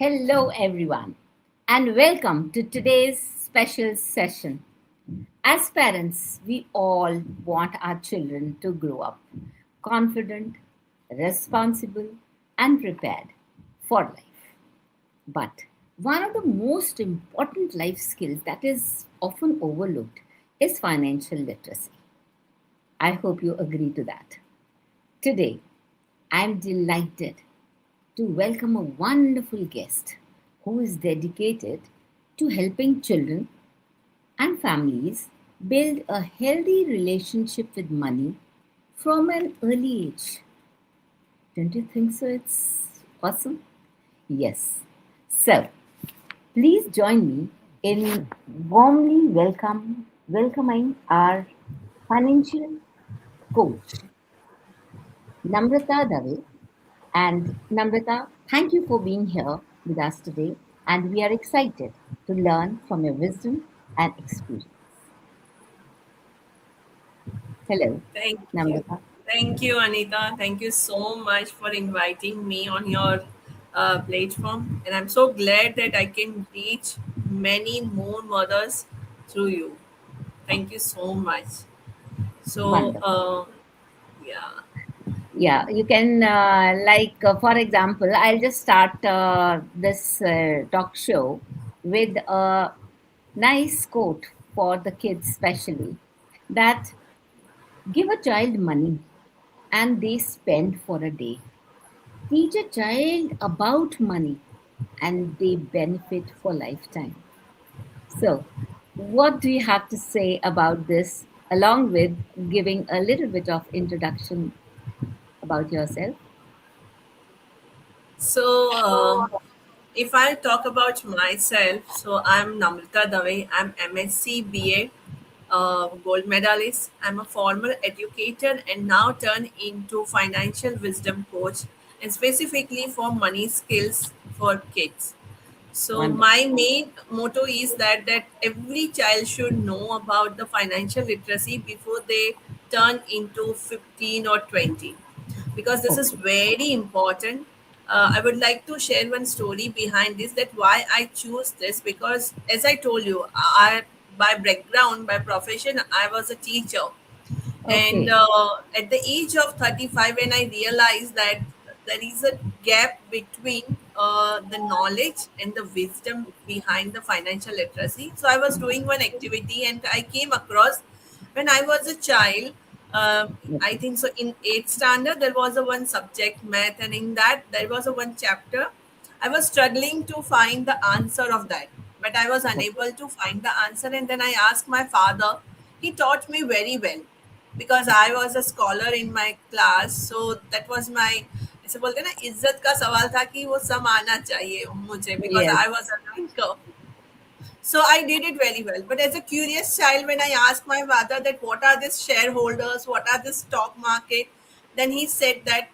Hello, everyone, and welcome to today's special session. As parents, we all want our children to grow up confident, responsible, and prepared for life. But one of the most important life skills that is often overlooked is financial literacy. I hope you agree to that. Today, I'm delighted to welcome a wonderful guest who is dedicated to helping children and families build a healthy relationship with money from an early age. Don't you think so? It's awesome? Yes. So, please join me in warmly welcoming our financial coach, Namrata Dave. And Namrata, thank you for being here with us today. And we are excited to learn from your wisdom and experience. Hello, Thank you. Namrata. Thank you, Anita. Thank you so much for inviting me on your platform. And I'm so glad that I can reach many more mothers through you. Thank you so much. So, Wonderful. yeah. Yeah, you can, for example, I'll just start this talk show with a nice quote for the kids, especially that give a child money and they spend for a day. Teach a child about money and they benefit for lifetime. So, what do you have to say about this, along with giving a little bit of introduction about yourself? So, if I talk about myself, so I'm Namrita Dave. I'm MSc BA gold medalist. I'm a former educator and now turned into financial wisdom coach, and specifically for money skills for kids. So Wonderful. my main motto is that every child should know about the financial literacy before they turn into 15 or 20, because this is Okay. very important. I would like to share one story behind this, that why I choose this, because as I told you, I by background, by profession, I was a teacher. And Okay. at the age of 35, when I realized that there is a gap between the knowledge and the wisdom behind the financial literacy, so I was doing one activity and I came across, when I was a child, I think so, in 8th standard there was a one subject, math, and in that there was a one chapter. I was struggling to find the answer of that, but I was Okay. unable to find the answer. And then I asked my father. He taught me very well, because I was a scholar in my class. So that was my, ऐसे बोलते हैं ना, इज्जत का सवाल था कि वो सब आना चाहिए मुझे, because Yes. I was a ranker. So I did it very well. But as a curious child, when I asked my father that what are these shareholders, what are the stock market, then he said that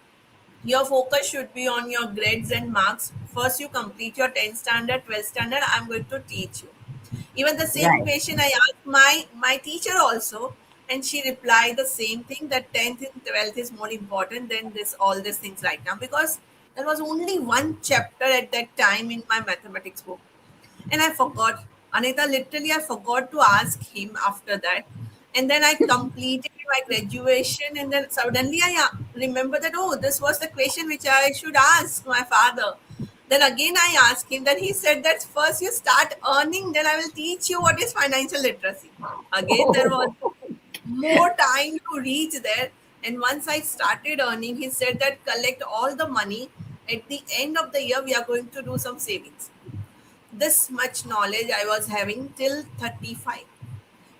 your focus should be on your grades and marks. First, you complete your 10th standard, 12th standard. I'm going to teach you. Even the same Right. question I asked my teacher also, and she replied the same thing, that 10th and 12th is more important than this all these things right now, because there was only one chapter at that time in my mathematics book, and I forgot. Anita, literally, I forgot to ask him after that. And then I completed my graduation, and then suddenly I remember that, oh, this was the question which I should ask my father. Then again, I asked him, then he said that first you start earning, then I will teach you what is financial literacy. Again, there was Oh, more time to reach there. And once I started earning, he said that collect all the money. At the end of the year, we are going to do some savings. This much knowledge I was having till 35.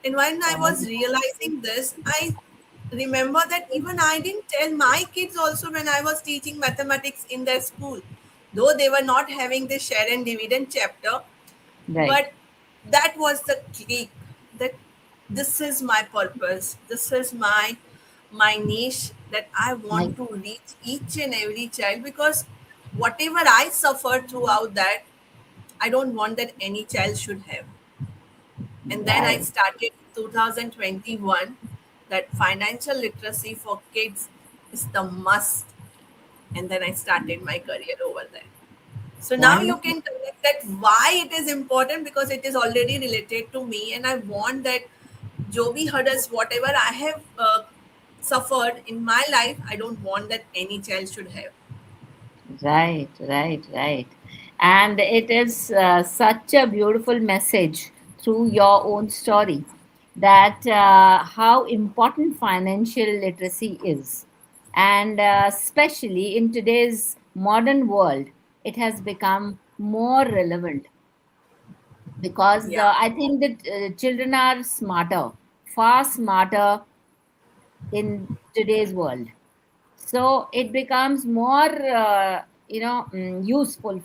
And when I was realizing this, I remember that even I didn't tell my kids also when I was teaching mathematics in their school, though they were not having the share and dividend chapter. right. But that was the click, that this is my purpose, this is my niche, that I My, want to reach each and every child, because whatever I suffered throughout that, I don't want that any child should have. And then I right. started 2021, that financial literacy for kids is the must. And then I started my career over there. So now you Wonderful. can connect that why it is important, because it is already related to me, and I want that जो भी hurdles, whatever I have suffered in my life, I don't want that any child should have. Right, right, right. And it is such a beautiful message through your own story that how important financial literacy is. And especially in today's modern world, it has become more relevant because Yeah. I think that children are smarter, far smarter in today's world. So it becomes more, useful